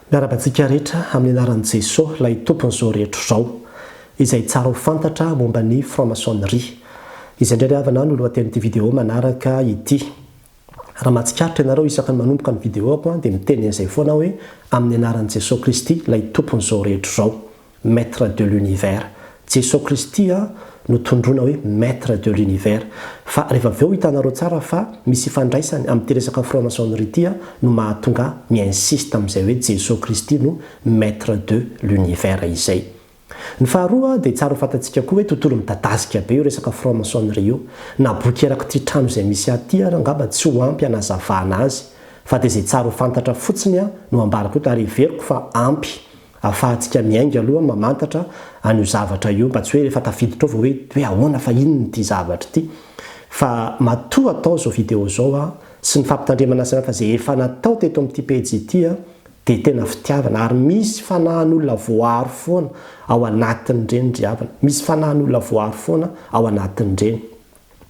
Miarabantsika rehetra amin'ny anaran'i Jesosy ilay tompon'izao rehetra izao izay tsara ho fantatra momba ny franc-maçonnerie. Izay indray havana no lohatenin'ity vidéo manaraka ity. Raha mahatsikaritra ianareo isaka ny manomboka ny vidéoko dia miteny an'izay foana hoe amin'ny anaran'i Jesosy Kristy ilay tompon'izao rehetra izao, maître de l'univers. Jesosy Kristy no tondroana hoe maître de l'univers. Fa rehefa avy eo hitanareo tsara fa misy ifandraisany amin'ity resaka franc-maçonnerie ity no mahatonga mi-insiste amin'izay hoe Jesosy Kristy no maître de l'univers izay. Ny faharoa dia tsara ho fantatsika koa hoe tontolo midadasika be io resaka franc-maçonnerie io. Na boky eraky trano izay misy aty angamba tsy ho ampy hanazavana azy. Fa dia izay tsara ho fantatra fotsiny no ambarako eto ary heveriko fa ampy ahafahantsika miainga aloha mamantatra an'io zavatra io mba tsy hoe rehefa tafiditra ao hoe ahoana fa inona ity zavatra ity. Fa matoa atao izao vidéo izao sy ny fampitandremana sina fa izay efa natao teto amin'ity pejy ity dia tena fitiavana ary misy fanahin'olona voaro foana ao anatin'ireny driavana. Misy fanahin'olona voaro foana ao anatin'ireny.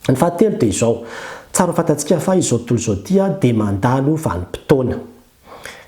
Ny fahatelo dia izao. Tsara ho fantatsika fa izao tontolo izao ity dia mandalo vanim-potoana.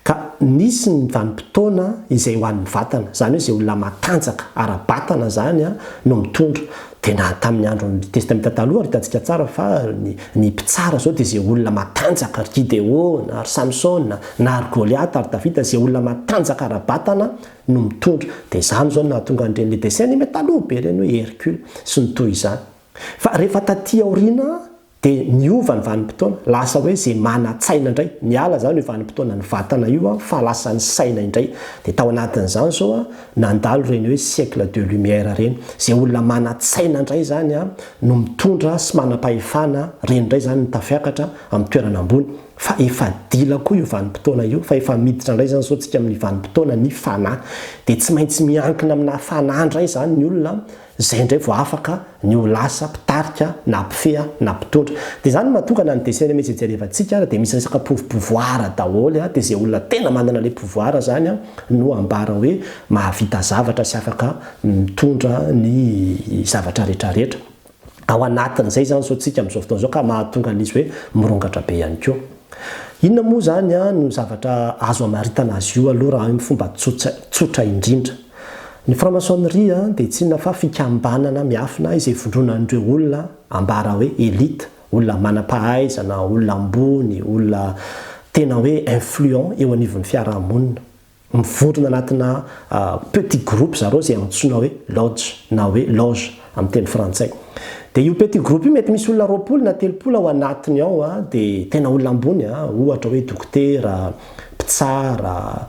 Ka nisy ny vanim-potoana izay ho an'ny vatana. Izany hoe izay olona matanjaka ara-batana zany no mitondra. Dia na tamin'ny andron'ny testamenta taloha hitantsika tsara fa ny mpitsara zao dia izay olona matanjaka, ry Gideon, ry Samson, na ry Goliath, ry Davida, izay olona matanjaka ara-batana no mitondra. Dia izany zao nahatonga an'ireny dessin animé taloha be ireny hoe Hercule sy ny toy izany. Fa rehefa taty aoriana dia niova ny vanim-potoana, lasa hoe izay mana-tsaina indray. Niala zany io vanim-potoana ny vatana io fa lasa ny saina indray. Dia tao anatin'izany zao nandalo ireny hoe siècle de lumière ireny. Izay olona mana-tsaina indray zany no mitondra sy manam-pahefana ireny indray zany ny tafiakatra amin'ny toerana ambony. Fa efa dila koa io vanim-potoana io, fa efa miditra indray zany izao tsika amin'ny vanim-potoana ny fanahy. Dia tsy maintsy miankina amina fanahy indray zany ny olona izay indray vao afaka ny ho lasa mpitarika na mpifeha na mpitondra. Dia izany mahatonga na ny dessin animé izay jerevantsika dia misy resaka pouvoir daholo dia izay olona tena manana ilay pouvoir zany no ambara hoe mahavita zavatra sy afaka mitondra ny zavatra rehetrarehetra. Ao anatin'izay zany zao tsika amin'izao fotoana izao ka mahatonga an'izy hoe mirongatra be ihany koa. Inona moa zany no zavatra azo amaritana azy io aloha raha amin'ny fomba tsotra indrindra. Ny franc-maçonnerie dia tsy inona fa fikambanana miafina izay vondronan'ireo olona ambara hoe élite, olona manam-pahaizana, olona ambony, olona tena hoe influent eo anivon'ny fiarahamonina. Mivondrona anatina petit groupe zareo izay antsoina hoe lodge na hoe loge amin'ny teny frantsay. Dia io petit groupe io mety misy olona 20 na 30 ao anatiny ao dia tena olona ambony ohatra hoe dokotera, mpitsara,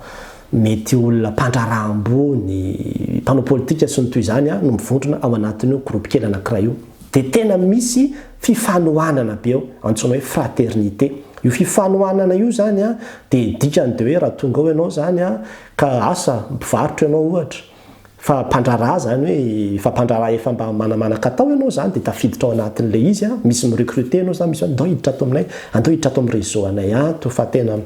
mety olona mpandraraha ambony, mpanao politika sy ny toy izany no mivondrona ao anatin'io groupe kely anankiray io. Dia tena misy fifanohanana be ao antsoina hoe fraternité. Io fifanohanana io zany dia dikany dia hoe raha tonga ao ianao zany ka asa mpivarotra ianao ohatra. Fa mpandraraha zany hoe fa mpandraraha efa mba manamanakatao ianao zany dia tafiditra ao anatin'ilay izy misy mirecruter ianao zany, misy andao hiditra ato aminay, andao hiditra ato amin'ny réseau anay ato fa tena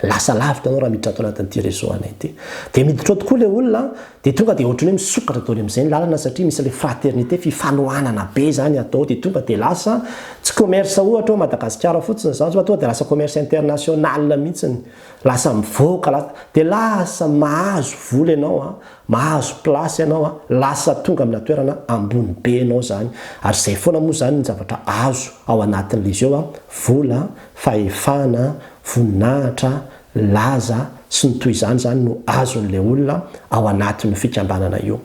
lasa lavitra anao raha miditra ato anatin'ity réseau anay ity. Dia miditra ao tokoa ilay olona dia tonga dia ohatrany hoe misokatra daholo amin'izay ny lalana satria misy ilay fraternité fifanohanana be zany atao dia tonga dia lasa tsy commerce ohatra ao Madagasikara fotsiny zany tonga dia lasa commerce international mihitsiny. Lasa mivoaka dia lasa mahazo vola ianao mahazo place ianao lasa tonga amina toerana ambony be ianao zany. Ary izay foana moa zany ny zavatra azo ao anatin'izy eo vola, fahefana, voninahitra, laza sy ny toy izany no azon'ilay olona ao anatin'ny fikambanana io.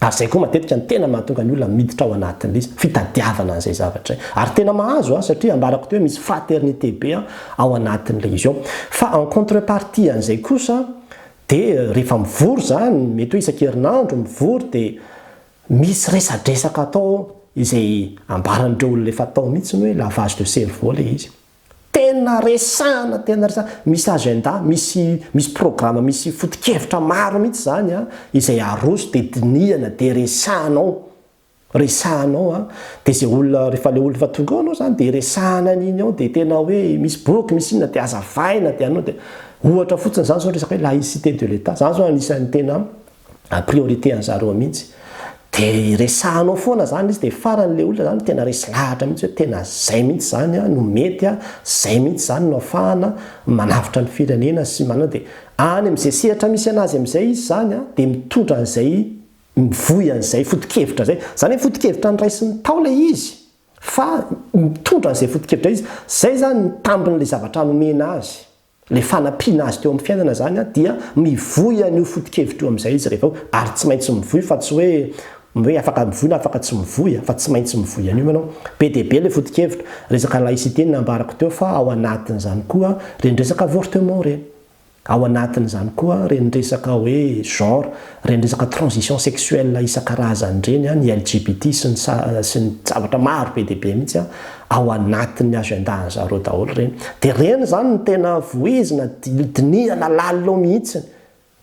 Ary izay koa matetika ny tena mahatonga ny olona miditra ao anatin'izy fitadiavana an'izay zavatra. Ary tena mahazo satria ambarako teo hoe misy fraternité be ao anatin'ilay izy ao. Fa en contrepartie an'izay kosa dia rehefa mivory zany mety hoe isan-kerinandro mivory dia misy resadresaka atao izay ambaran'ireo olona efa atao mihitsy hoe lavage de cerveau ilay izy. Tena resana, misy agenda, misy programme, misy foto-kevitra maro mihitsy zany izay aroso dia dinihana dia resahanao dia izay olona rehefa ilay olona fa tonga ao anao zany dia resahana an'iny ao dia tena hoe misy boky misy inona dia azavaina dia anao dia ohatra fotsiny zany zao resaka hoe laïcité de l'État zany zao anisan'ny tena priorité an'zareo mihitsy. Dia resahanao foana zany izy dia faran'ilay olona zany tena resy lahatra mihitsy hoe tena zay mihitsy zany no mety zay mihitsy zany no ahafahana manavitra ny firenena sy manao dia any amin'izay sehatra misy anazy amin'izay izy zany a dia mitondra an'izay mivoy an'izay foto-kevitra zay zany hoe foto-kevitra nyraisin'ny tao lay izy fa mitondra an'izay foto-kevitra izy zay zany mitambin'lay zavatra nomena azy le fanampiana azy teo amin'ny fiainana zany a dia mivoy an'io foto-kevitra io amin'izay izy rehefa ary tsy maintsy mivoy fa tsy hoe afaka mivoy na afaka tsy mivoy fa tsy maintsy mivoy an'io manao be dia be le foto-kevitra resaka laïcité nambarako teo fa ao anatin'izany koa reny resaka avortement reny ao anatin'izany koa reny resaka hoe genre reny resaka transition sexuelle isan-karazany reny a ny LGBT sy ny zavatra maro be dia be mihitsy a ao anatin'ny agendan'ny zareo daholo reny dia reny zany ny tena voezina dinihana lalao mihitsy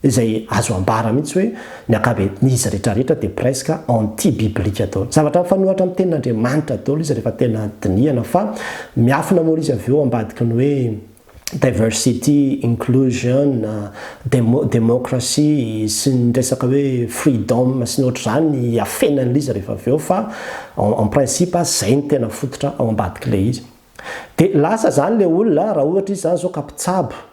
izay azo ambara mihitsy hoe ny akaben'izy rehetrarehetra dia presque anti-biblique daholo zavatra mifanohatra amin'ny tenin'Andriamanitra daholo izy rehefa tena dinihana fa miafina moa izy avy eo ambadiky ny hoe diversity, inclusion, democracy sy ny resaka hoe freedom sy ny ohatr'izany afenan'izy rehefa avy eo fa en principe zay ny tena fototra ao ambadiky le izy dia lasa zany le olona raha ohatra izy zany zao ka mpitsabo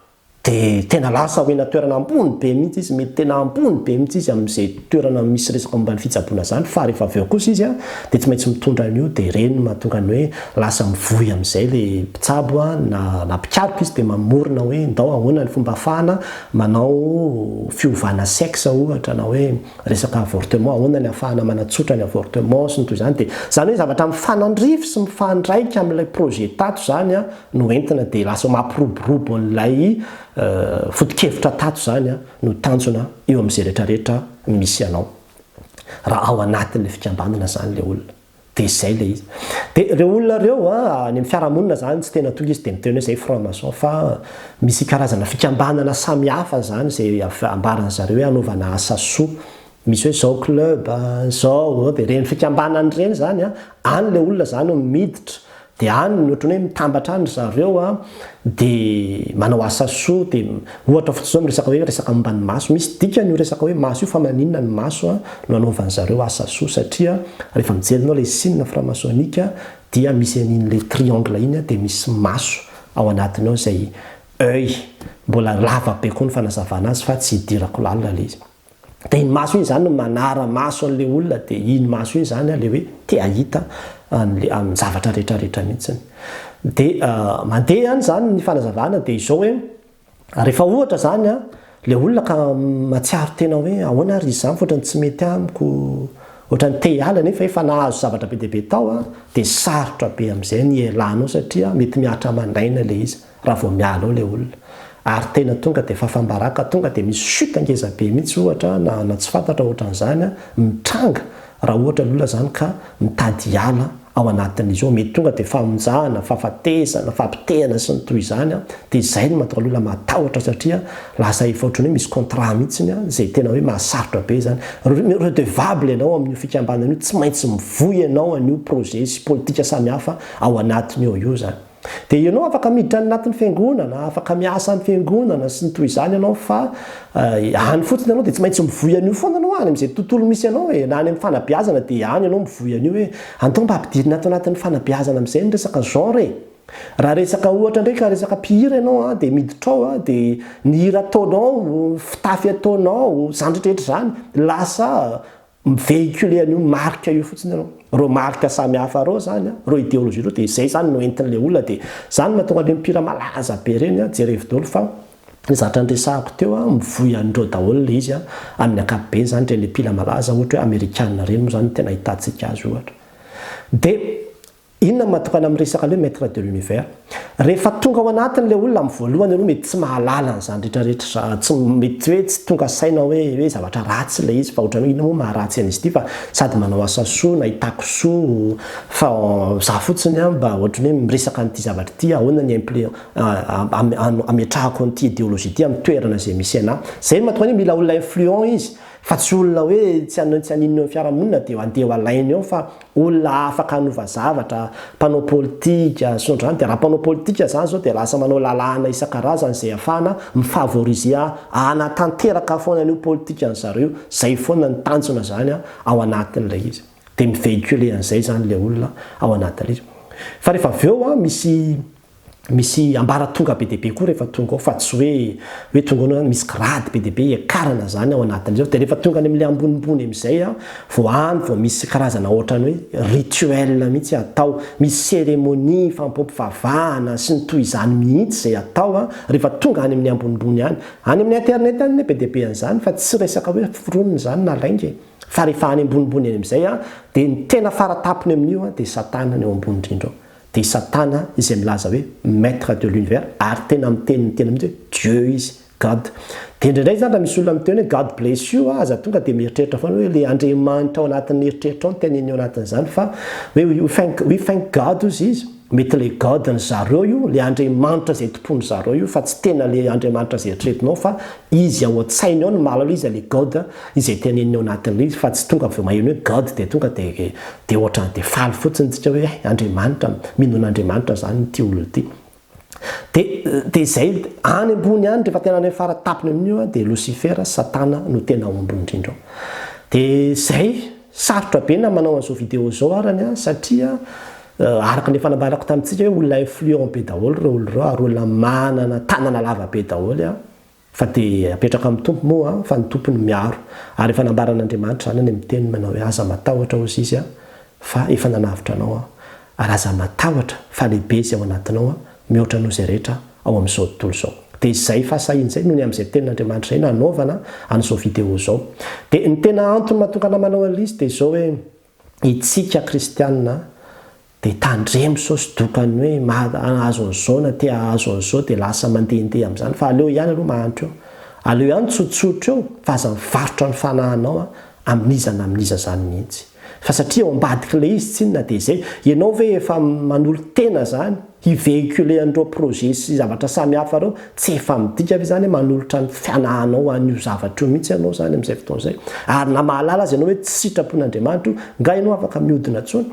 dia tena lasa hoena toerana ambony be mihitsy izy mety tena ambony be mihitsy izy amin'izay toerana misy resaka momba ny fitsaboana zany fa rehefa avy eo kosa izy a dia tsy maintsy mitondra an'io dia reny mahatonga ny hoe lasa mivoy amin'izay le mpitsabo a na mpikaroka izy dia mamorona hoe ndao ahoana ny fomba ahafahana manao fiovana sexe ohatra na hoe resaka avortement ahoana ny ahafahana manatsotra ny avortement sy ny toy izany dia zany hoe zavatra mifanandrify sy mifandraika amin'ilay projet tato zany a no entina dia lasa mampiroborobo an'ilay foto-kevitra tato zany a no tanjona eo amin'izay rehetrarehetra misy anao raha ao anatin'le fikambanana zany le olona dia izay le izy dia reo olona reo a ny fiarahamonina zany tsy tena tonga izy dia miteny hoe zay franc-maçon fa misy karazana fikambanana samihafa zany zay ambaran zareo hoe anaovana asa soa misy hoe zao club zao dia reny fikambanany reny zany a any le olona zany miditra dia any ny ohatrany hoe mitambatra any zareo a dia manao asa soa dia ohatra fotsiny zao resaka hoe resaka momba ny maso misy dikany io resaka hoe maso io fa maninona ny maso a no anaovan'ny zareo asa soa satria rehefa mijelinao le signe franc-maçonnique dia misy an'in'le triangle iny dia misy maso ao anatiny ao izay œil mbola lava be koa ny fanazavana azy fa tsy hidirako lalina le izy dia iny maso iny zany no manara maso an'le olona dia iny maso iny zany le hoe te ahita amin'ny zavatra rehetrarehetra mihitsiny dia mandeha any zany ny fanazavana dia izao hoe rehefa ohatra zany a le olona ka matsiaro tena hoe ahoana ary izy zany fa ohatrany tsy mety amiko ohatrany te hiala nefa efa nahazo zavatra be dia be tao a dia sarotra be amin'izay ny ialanao satria mety miatra mandaina le izy raha vao miala ao le olona ary tena tonga dia fafambaraka tonga dia misy chute ngeza be mihitsy ohatra na tsy fantatra ohatran'izany a mitranga raha ohatra lolona zany ka mitady hiala ao anatin'izy io mety tonga dia famonjana fahafatesana fampitehana sy ny toy izany a dia izay no mahatonga lolona matahotra satria lasa efa ohatrany hoe misy contrat mihitsiny a izay tena hoe mahasarotra be zany redevable ianao amin'io fikambanana io tsy maintsy mivoy ianao an'io projet sy politika samihafa ao anatiny eo zany dia ianao afaka miditra any anatin'ny fiangonana afaka miasa amin'ny fiangonana sy ny toy izany ianao fa any fotsiny ianao dia tsy maintsy mivoy an'io foana ianao any amin'izay tontolo misy ianao hoe na any amin'ny fanabeazana dia any ianao mivoy an'io hoe antao mba ampidirina ato anatin'ny fanabeazana amin'izay ny resaka genre raha resaka ohatra ndraika resaka mpihira ianao dia miditra ao dia ny hira ataonao fitafy ataonao zany rehetrarehetra zany lasa mivéhicule an'io marika io fotsiny ianao reo marika samihafa reo zany reo idéologie reo dia izay zany no entin'le olona dia zany mahatonga le mpihira malaza be reny jerevy daholo fa ny zavatra nyresahako teo mivoy an'ireo daholo le izy amin'ny ankapobeny zany reny mpihira malaza ohatra hoe amerikanina reny moa zany tena hitantsika azy ohatra dia inona mahatokana amin'ny resaka le maître de l'univers rehefa tonga ao anatin'le olona amin'ny voalohany aloha mety tsy mahalala n'izany rehetrarehetra tsy mety hoe tsy tonga saina hoe zavatra ratsy le izy fa ohatrany hoe ina moa maharatsy an'izy ity fa sady manao asa soa na hitako soa fa za fotsiny mba ohatrany hoe miresaka an'ity zavatra ity ahoana ny ametrahako an'ity idéologie ity amin'ny toerana izay misy anahy zay mahatonga hoe mila olona influent izy fa tsy olona hoe tsy aninona eo fiarahamonina dia andeha ho alainy eo fa olona afaka hanova zavatra mpanao politika sy ohatr'izany dia raha mpanao politika zany zao dia lasa manao lalàna isan-karazany izay ahafahana mifavorise anatanteraka foana an'io politika an'zareo zay foana ny tanjona zany ao anatin'ilay izy dia mivéhicule an'izay zany le olona ao anatin'ilay izy fa rehefa avy eo misy misy ambara tonga be deaibe koa rehefa tonga ao fa tsy hoe tonga misy grady be deaibe ekarana zany ao anatin'zao dia rehefa tonga any amin'ilay ambonimbony amin'izay a vao misy karazana ohatrany hoe rituel mihitsy atao, misy cérémonie fampompivavahana sy ny toy izany mihitsy zay atao a rehefa tonga any amin'ny ambonimbony any amin'ny internet any be deaibe an'izany fa tsy resaka hoe fironony zany na lainga fa rehefa any ambonimbony any amin'izay a dia ny tena faratapony amin'io a dia satana ny eo ambony indrindra dia satana izay milaza hoe maître de l'univers ary tena miteny mihitsy Dieu izy God. Dia indraindray zany raha misy olona miteny hoe God bless you aza tonga dia mieritreritra foana hoe le Andriamanitra ao anatin'ny eritreritra ao no teneny ao anatin'izany fa hoe we thank God ozy izy mety le God ny zareo io le Andriamanitra zay tompony zareo io fa tsy tena le Andriamanitra zay eritreretinao fa izy ao an-tsainy ao ny malala izy le God izay teneny ao anatin'le izy fa tsy tonga avy maheno hoe God dia tonga dia ohatrany dia faly fotsiny tsika hoe Andriamanitra minon'Andriamanitra zany ity olona ity. Dia zay any ambony any rehefa tena ny faratapony amin'io dia Lucifer satana no tena ao ambony indrindra. Dia zay sarotra be na manao an'izao vidéo zao arany satria araka ny fanambarako tamintsika hoe olona influent be daholo reo olona reo ary olona manana tanana lava be daholo fa dia apetraka amin'ny tompo moa fa ny tompony miaro ary efa nambaran'Andriamanitra zany any amin'ny teny manao hoe aza matahotra ozy izy fa efa nanavitra anao ary aza matahotra fa lehibe izy ao anatinao mihoatra noho izay rehetra ao amin'izao tontolo izao. Dia izay fahasahiana izay noho ny amin'izay tenin'Andriamanitra izay nanaovana an'izao vidéo izao. Dia ny tena antony mahatokana manao an'izy dia izao hoe itsika kristianina dia tandremo sao sy dokany hoe azo an'izao na tia azo an'izao dia lasa mandehandeha amin'izany fa aleo ihany aloha mahantra eo. Aleo ihany tsotsotra eo fa aza mivarotra ny fanahinao amin'iza zany mihitsy. Fa satria ao ambadika ilay izy tsinona dia izay ianao ve efa manolo tena zany hivéhiculer an'ireo projet sy zavatra samihafa reo tsy efa midika ve zany manolotra ny fianahanao an'io zavatra io mihitsy ianao zany amin'izay fotoana izay ary na mahalala azy ianao hoe tsy sitrapon'Andriamanitra nga ianao afaka mihodina intsony.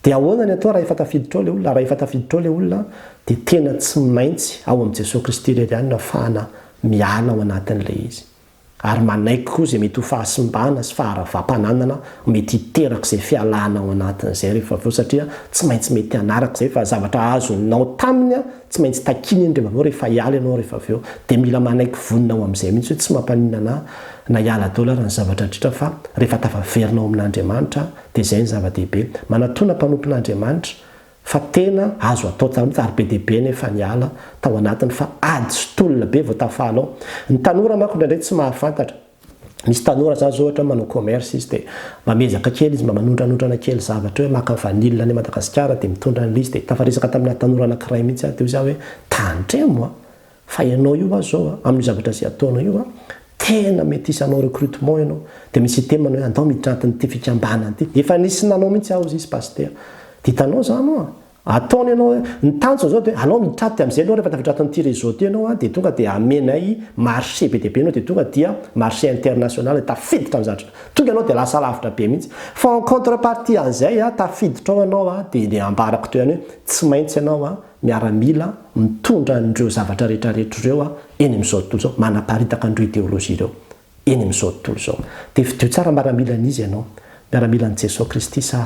Dia ahoana ny atao raha efa tafiditra ao ilay olona raha efa tafiditra ao ilay olona dia tena tsy maintsy ao amin'i Jesosy Kristy irery ihany no ahafahana miala ao anatin'ilay izy ary manaiky koa izay mety ho fahasimbana sy faharavam-pananana mety hiteraka izay fialana ao anatin'izay rehefa aveo satria tsy maintsy mety hanaraka izay fa zavatra azonao taminy tsy maintsy takiny iny rehefa aveo rehefa hiala ianao rehefa aveo dia mila manaiky vonina ao amin'izay mihitsy hoe tsy mampanina na hiala daola ary ny zavatra dritra fa rehefa tafaverinao amin'Andriamanitra dia izay ny zava-dehibe manatona mpanompon'Andriamanitra fa tena azo atao tamitsy ary be deaibe nefa niala tao anatiny fa ady sy tolona be vao tafalao. Ny tanora manko indraindray tsy mahafantatra. Misy tanora zany zao ohatra manao commerce izy dia mamezaka kely izy mba manondranondrana kely zavatra hoe maka vanille any Madagasikara dia mitondra an'ilay izy dia tafaresaka tamina tanora anankiray mihitsy dia izy hoe tandremo fa ianao io zao amin'ny zavatra izay ataonao io tena mety isanao recrutement ianao dia misy temana hoe andao miditra anatin'ity fikambanana ity efa nisy nanao mihitsy aho izy paster dia hitanao zany ataony ianao ny tanjona zao dia anao mitraty amin'izay aloha rehefa tafidratanyity réseau ty ianao dia tonga dia amenay marché be deaibe ianao dia tonga dia marché international tafiditra amin'zatra tonga ianao dia lasa lavitra be mihitsy fa en contrepartie an'izay tafiditra ao ianao dia ny ambarako teo ihany hoe tsy maintsy ianao miaramila mitondra an'ireo zavatra rehetrarehetra ireo eny amin'izao tontolo izao manaparitaka an'ireo idéologie ireo eny amin'izao tontolo izao dia fidio tsara miaramila an'izy ianao miaramila an'i Jesosy Kristy sa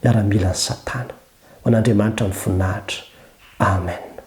miaramila an'i Satana. An'Andriamanitra ny voninahitra. Amen.